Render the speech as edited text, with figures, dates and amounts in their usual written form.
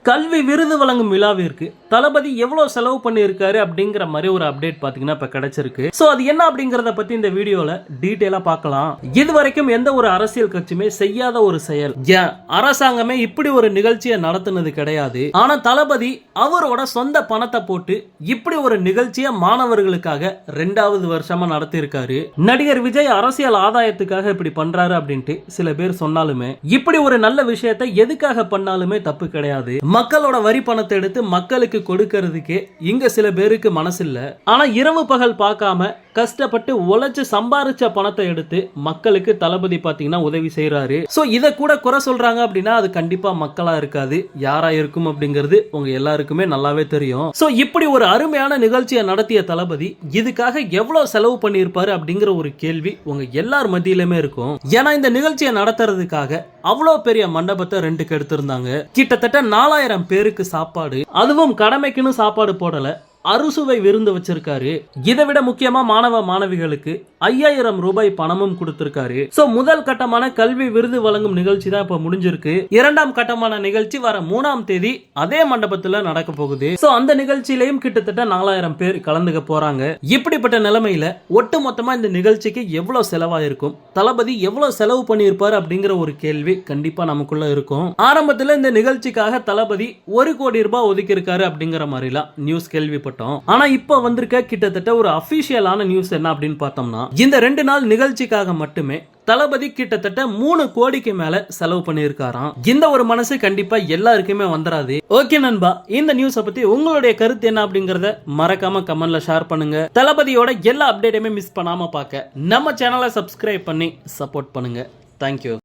கல்வி விருது வழங்கும் விழாவிற்கு தளபதி எவ்வளவு செலவு பண்ணியிருக்காரு அப்படிங்கிற மாதிரி ஒரு அப்டேட் பாத்தீங்கன்னா இப்ப கிடைச்சிருக்கு. சோ அது என்ன அப்படிங்கறத பத்தி இந்த வீடியோல டீடைலா பார்க்கலாம். இதுவரைக்கும் எந்த ஒரு அரசியல் கட்சியுமே செய்யாத ஒரு செயல். அரசாங்கமே இப்படி ஒரு நிகழ்ச்சியை நடத்துனது கிடையாது. ஆனா தளபதி அவரோட சொந்த பணத்தை போட்டு இப்படி ஒரு நிகழ்ச்சியை மாணவர்களுக்காக 2வது வருஷமா நடத்தி இருக்காரு. நடிகர் விஜய் அரசியல் ஆதாயத்துக்காக இப்படி பண்றாரு அப்படின்ட்டு சில பேர் சொன்னாலுமே இப்படி ஒரு நல்ல விஷயத்தை எதுக்காக பண்ணாலுமே தப்பு கிடையாது. மக்களோட வரி பணத்தை எடுத்து மக்களுக்கு கொடுக்கிறதுக்கே இங்க சில பேருக்கு மனசு இல்ல. ஆனா இரவு பகல் பார்க்காம கஷ்டப்பட்டு உழைச்சு சம்பாரிச்ச பணத்தை எடுத்து மக்களுக்கு தளபதி பாத்தீங்கன்னா உதவி செய்யறாரு. சோ இத கூட குறை சொல்றாங்க அப்படின்னா அது கண்டிப்பா மக்களா இருக்காது, யாரா இருக்கும் அப்படிங்கிறது உங்க எல்லாருக்குமே நல்லாவே தெரியும். சோ இப்படி ஒரு அருமையான நிகழ்ச்சியை நடத்திய தளபதி இதுக்காக எவ்வளவு செலவு பண்ணியிருப்பாரு அப்படிங்கிற ஒரு கேள்வி உங்க எல்லார் மத்தியிலுமே இருக்கும். ஏன்னா இந்த நிகழ்ச்சியை நடத்துறதுக்காக அவ்வளவு பெரிய மண்டபத்தை 2க்கு எடுத்திருந்தாங்க. கிட்டத்தட்ட 4000 பேருக்கு சாப்பாடு, அதுவும் கடமைக்குன்னு சாப்பாடு போடல, அறுசுவை விருந்து வச்சிருக்காரு. இதை விட முக்கியமா மாணவ மாணவிகளுக்கு 5000 ரூபாய் பணமும் கொடுத்திருக்காரு. சோ முதல் கட்டமான கல்வி விருது வழங்கும் நிகழ்ச்சி தான் இப்ப முடிஞ்சிருக்கு. 2ஆம் கட்டமான நிகழ்ச்சி வர 3ஆம் தேதி அதே மண்டபத்துல நடக்க போகுது. சோ அந்த நிகழ்ச்சியிலையும் கிட்டத்தட்ட 4000 பேர் கலந்துக்க போறாங்க. இப்படிப்பட்ட நிலைமையில ஒட்டு மொத்தமா இந்த நிகழ்ச்சிக்கு எவ்வளவு செலவாயிருக்கும், தளபதி எவ்வளவு செலவு பண்ணியிருப்பாரு அப்படிங்கிற ஒரு கேள்வி கண்டிப்பா நமக்குள்ள இருக்கும். ஆரம்பத்துல இந்த நிகழ்ச்சிக்காக தளபதி 1 கோடி ரூபாய் ஒதுக்கி இருக்காரு அப்படிங்கிற மாதிரிலாம் நியூஸ் கேள்விப்பட்டோம். ஆனா இப்ப வந்திருக்க கிட்டத்தட்ட ஒரு அபிஷியலான நியூஸ் என்ன அப்படின்னு பார்த்தோம்னா, இந்த 2 நாள் நிகழ்ச்சிக்காக மட்டுமே தளபதி கிட்டத்தட்ட 3 கோடிக்கு மேல செலவு பண்ணியிருக்காராம். இந்த ஒரு மனசு கண்டிப்பா எல்லாருக்குமே வந்துராது. ஓகே நண்பா, இந்த நியூஸை பத்தி உங்களுடைய கருத்து என்ன அப்படிங்கறத மறக்காம கமெண்ட்ல ஷேர் பண்ணுங்க. தளபதியோட எல்லா அப்டேட்டுமே மிஸ் பண்ணாம பார்க்க நம்ம சேனலை சப்ஸ்கிரைப் பண்ணி சப்போர்ட் பண்ணுங்க. தேங்க்யூ.